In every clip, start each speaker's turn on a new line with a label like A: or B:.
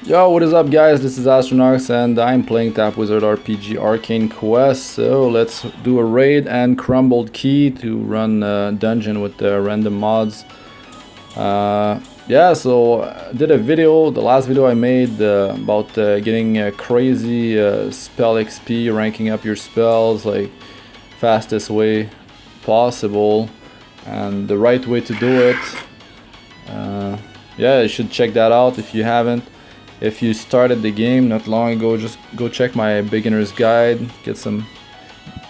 A: Yo, what is up guys, this is Astronax and I'm playing Tap Wizard RPG Arcane Quest. So let's do a raid and crumbled key to run a dungeon with the random mods. Yeah, so I did a video, the last video I made about getting crazy spell XP, ranking up your spells like fastest way possible and the right way to do it. Yeah, you should check that out if you haven't. If you started the game not long ago, just go check my beginner's guide, get some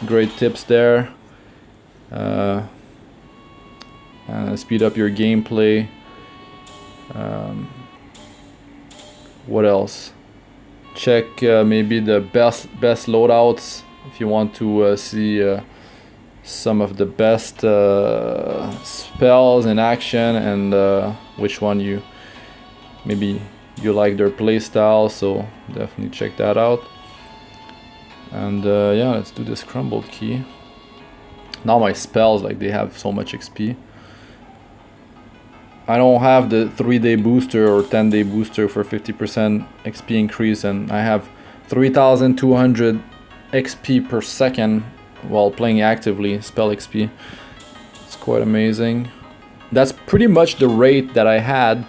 A: great tips there. Speed up your gameplay. What else? Check maybe the best loadouts if you want to see some of the best spells in action and which one you like their playstyle, so definitely check that out. And yeah, let's do this crumbled key. Now my spells, like, they have so much XP. I don't have the 3-day booster or 10-day booster for 50% XP increase, and I have 3200 XP per second while playing actively, spell XP. It's quite amazing. That's pretty much the rate that I had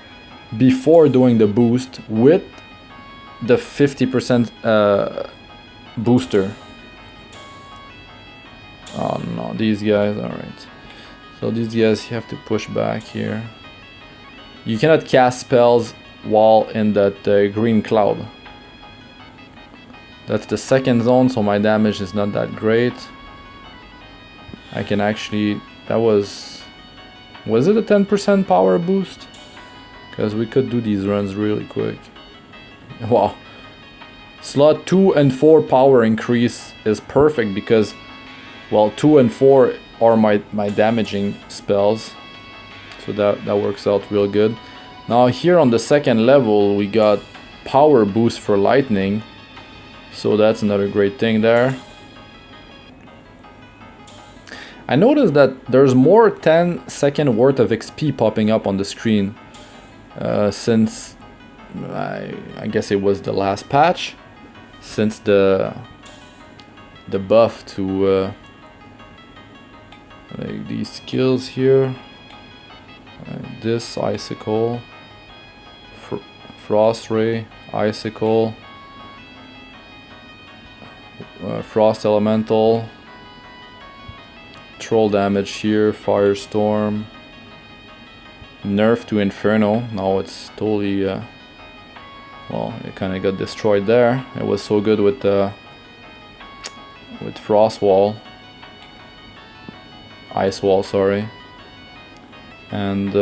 A: before doing the boost with the 50% booster. Oh no, these guys, alright. So these guys you have to push back here. You cannot cast spells while in that green cloud. That's the second zone, so my damage is not that great. I can actually, that was it a 10% power boost? Because we could do these runs really quick. Wow. Slot 2 and 4 power increase is perfect because, well, 2 and 4 are my damaging spells. So that works out real good. Now here on the second level we got power boost for lightning. So that's another great thing there. I noticed that there's more 10-second worth of XP popping up on the screen. Since I guess it was the last patch, since the buff to like these skills here, this icicle, frost ray, icicle, frost elemental, troll damage here, firestorm. Nerf to Inferno. Now it's totally well, it kind of got destroyed there. It was so good with Frost Wall, Ice Wall, sorry. And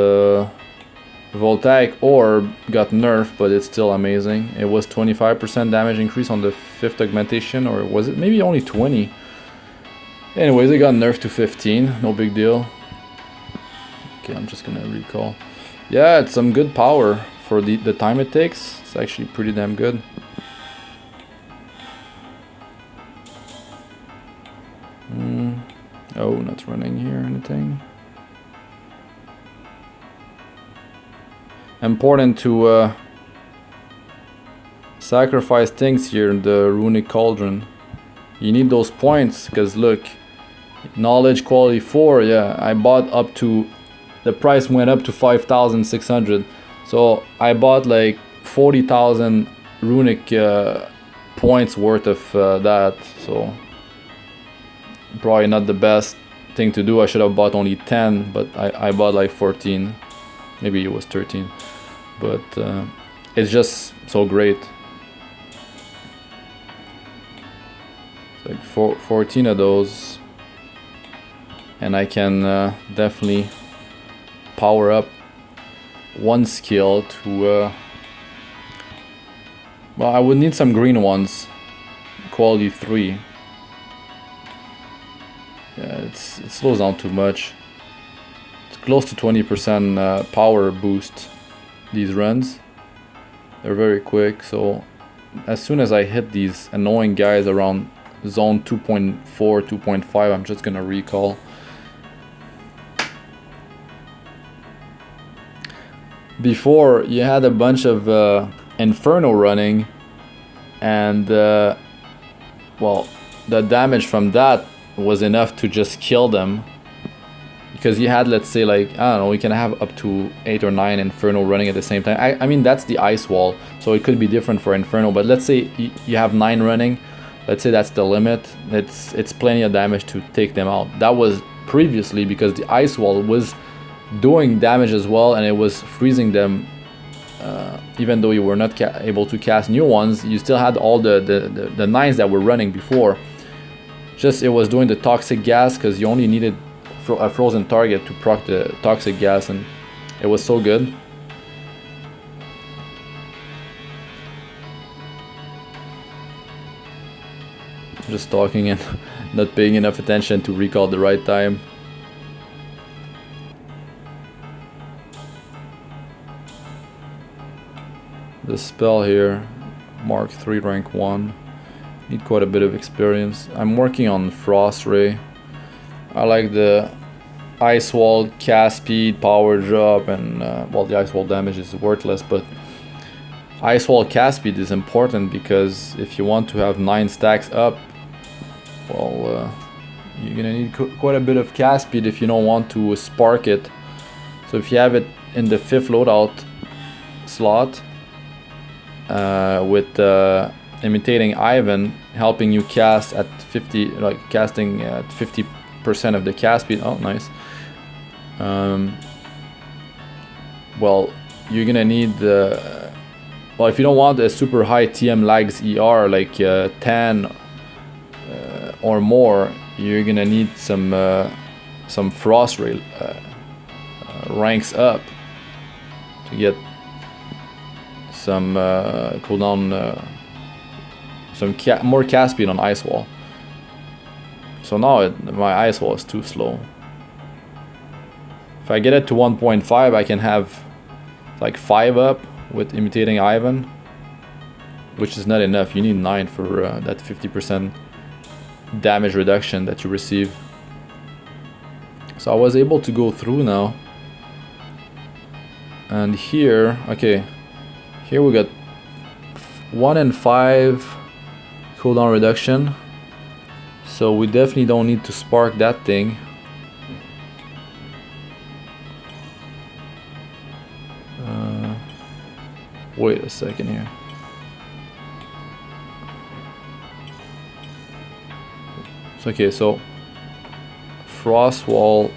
A: Voltaic Orb got nerfed, but it's still amazing. It was 25% damage increase on the 5th augmentation, or was it maybe only 20? Anyways, it got nerfed to 15, no big deal. Okay, I'm just gonna recall. Yeah, it's some good power for the time it takes. It's actually pretty damn good. Oh, not running here or anything. Important to sacrifice things here in the runic cauldron. You need those points because look, knowledge quality 4. Yeah, I bought up to, the price went up to 5,600, so I bought like 40,000 runic points worth of that. So probably not the best thing to do. I should have bought only 10, but I bought like 14, maybe it was 13, but it's just so great. It's like 14 of those, and I can definitely power up one skill to well, I would need some green ones, quality 3. Yeah, it slows down too much. It's close to 20% power boost, these runs. They're very quick, so as soon as I hit these annoying guys around zone 2.4, 2.5, I'm just gonna recall. Before, you had a bunch of Inferno running, and well, the damage from that was enough to just kill them. Because you had, let's say, like, I don't know, we can have up to 8 or 9 Inferno running at the same time. I mean, that's the ice wall, so it could be different for Inferno, but let's say you have 9 running. Let's say that's the limit. It's plenty of damage to take them out. That was previously because the ice wall was doing damage as well, and it was freezing them. Even though you were not able to cast new ones, you still had all the 9s that were running before. Just it was doing the toxic gas because you only needed a frozen target to proc the toxic gas, and it was so good. Just talking and not paying enough attention to recall the right time. The spell here, Mark 3 rank 1. Need quite a bit of experience. I'm working on Frost Ray. I like the Ice Wall, cast speed, power drop, and well, the Ice Wall damage is worthless, but Ice Wall cast speed is important because if you want to have 9 stacks up, well, you're gonna need quite a bit of cast speed if you don't want to spark it. So if you have it in the 5th loadout slot with Imitating Ivan helping you cast at 50, like casting at 50% of the cast speed. Oh, nice. Well, you're gonna need the well, if you don't want a super high TM lags ER like 10 or more, you're gonna need some Frost Ray ranks up to get some cooldown, some more cast speed on Ice Wall. So now my Ice Wall is too slow. If I get it to 1.5, I can have like 5 up with Imitating Ivan, which is not enough. You need 9 for that 50% damage reduction that you receive. So I was able to go through now. And here, okay, here we got 1 in 5 cooldown reduction. So we definitely don't need to spark that thing. Wait a second here. Okay, so Frost Wall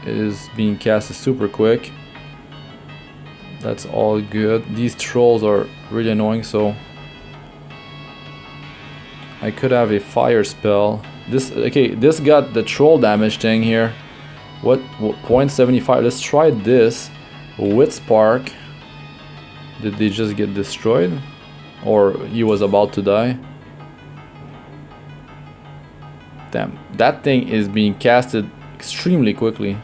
A: is being casted super quick. That's all good. These trolls are really annoying, so I could have a fire spell. This, okay, this got the troll damage thing here. What 0.75? Let's try this with spark. Did they just get destroyed? Or he was about to die? Damn, that thing is being casted extremely quickly.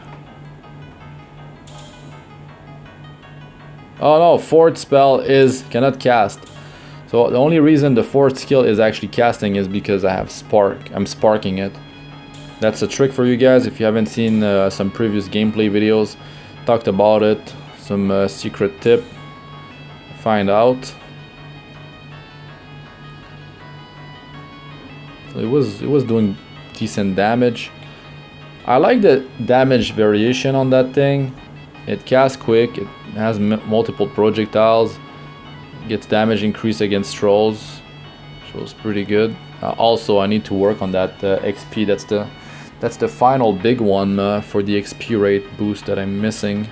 A: Oh no, fourth spell cannot cast. So the only reason the fourth skill is actually casting is because I have spark. I'm sparking it. That's a trick for you guys. If you haven't seen some previous gameplay videos, talked about it. Some secret tip. Find out. So it was doing decent damage. I like the damage variation on that thing. It casts quick. It has multiple projectiles. Gets damage increase against trolls. So it's pretty good. Also, I need to work on that XP. That's the final big one for the XP rate boost that I'm missing.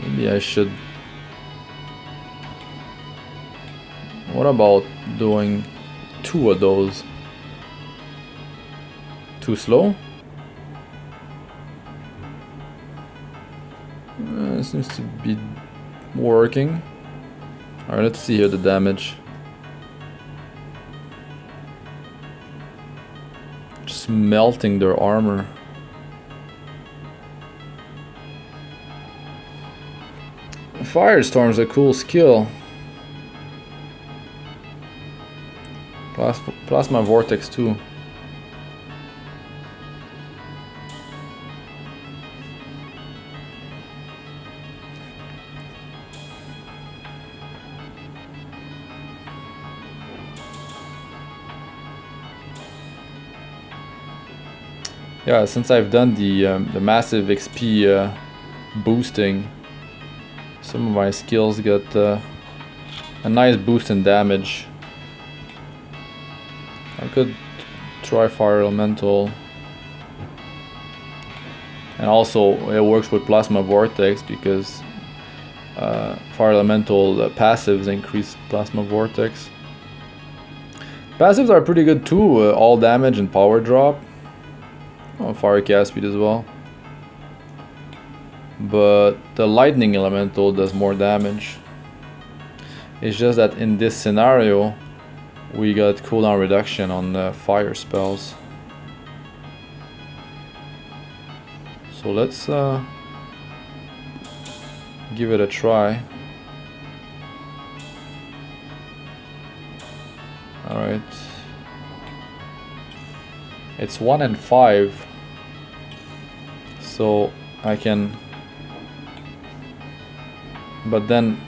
A: Maybe I should. What about doing 2 of those? Too slow? It seems to be working. Alright, let's see here the damage. Just melting their armor. Firestorm's a cool skill. Plasma Vortex too. Yeah, since I've done the massive XP boosting, some of my skills got a nice boost in damage. I could try Fire Elemental. And also it works with Plasma Vortex because Fire Elemental passives increase Plasma Vortex. Passives are pretty good too, all damage and power drop. Oh, fire cast speed as well. But the Lightning Elemental does more damage. It's just that in this scenario we got cooldown reduction on fire spells. So let's give it a try. Alright. It's 1 and 5. So I can... But then...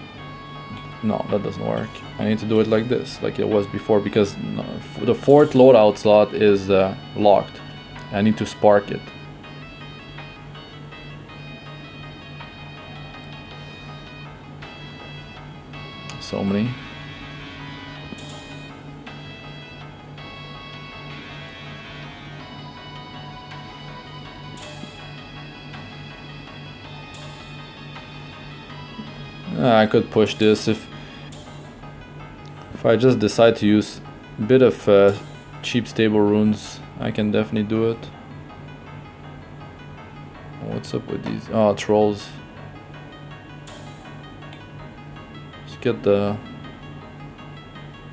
A: No, that doesn't work. I need to do it like this, like it was before, because no, the 4th loadout slot is locked. I need to spark it. So many. I could push this if I just decide to use a bit of cheap stable runes. I can definitely do it. What's up with these? Oh, trolls. Let's get the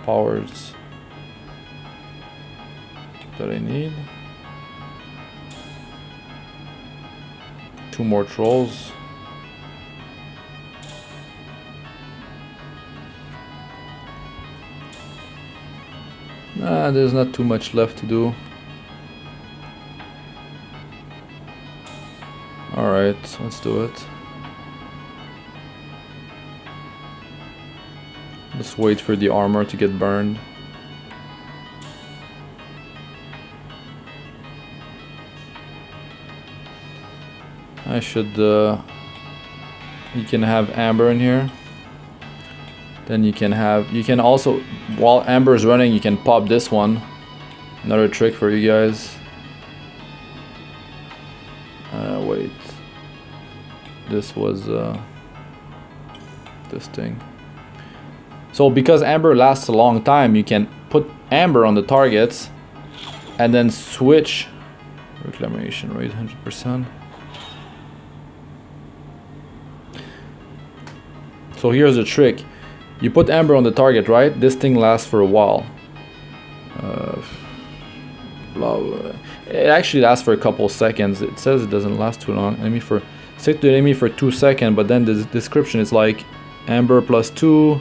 A: powers that I need. 2 more trolls. There's not too much left to do. Alright, let's do it. Let's wait for the armor to get burned. I should... you can have amber in here. Then you can also, while amber is running, you can pop this one. Another trick for you guys. Wait. This was this thing. So because amber lasts a long time, you can put amber on the targets and then switch. Reclamation rate 100%. So here's the trick. You put amber on the target, right? This thing lasts for a while. It actually lasts for a couple seconds. It says it doesn't last too long. Stick to the enemy for 2 seconds, but then the description is like amber plus 2.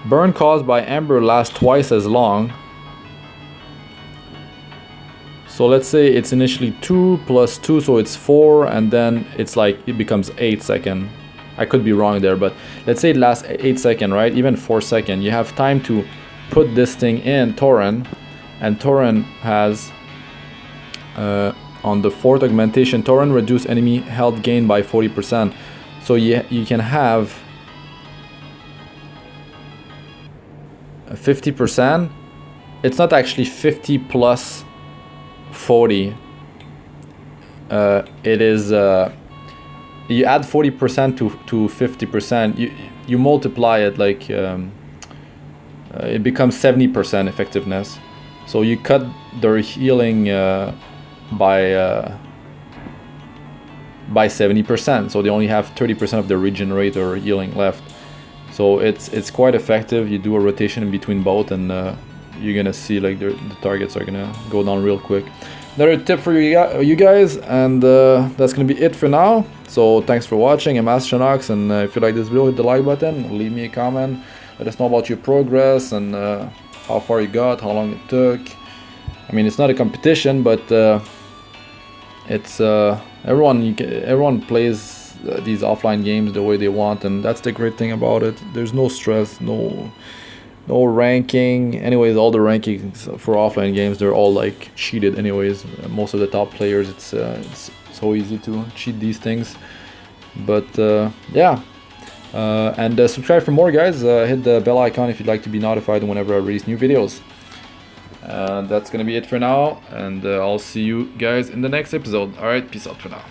A: Burn caused by amber lasts twice as long. So let's say it's initially 2 plus 2, so it's 4, and then it's like it becomes 8 seconds. I could be wrong there, but let's say it lasts 8 seconds, right? Even 4 seconds. You have time to put this thing in Tauren, and Tauren has on the 4th augmentation, Tauren reduce enemy health gain by 40%. So you can have 50%. It's not actually 50 plus 40. It is you add 40% to 50%. You multiply it, like it becomes 70% effectiveness. So you cut their healing by 70%. So they only have 30% of the regenerator healing left. So it's quite effective. You do a rotation in between both, and you're gonna see like the targets are gonna go down real quick. Another tip for you guys, and that's gonna be it for now. So thanks for watching. I'm Astronox, and if you like this video, hit the like button, leave me a comment, let us know about your progress and how far you got, how long it took. I mean, it's not a competition, but it's everyone plays these offline games the way they want, and that's the great thing about it. There's no stress, no ranking. Anyways, all the rankings for offline games, they're all like cheated anyways. Most of the top players, it's so easy to cheat these things. But yeah, and subscribe for more, guys. Hit the bell icon if you'd like to be notified whenever I release new videos. That's gonna be it for now, and I'll see you guys in the next episode. Alright, peace out for now.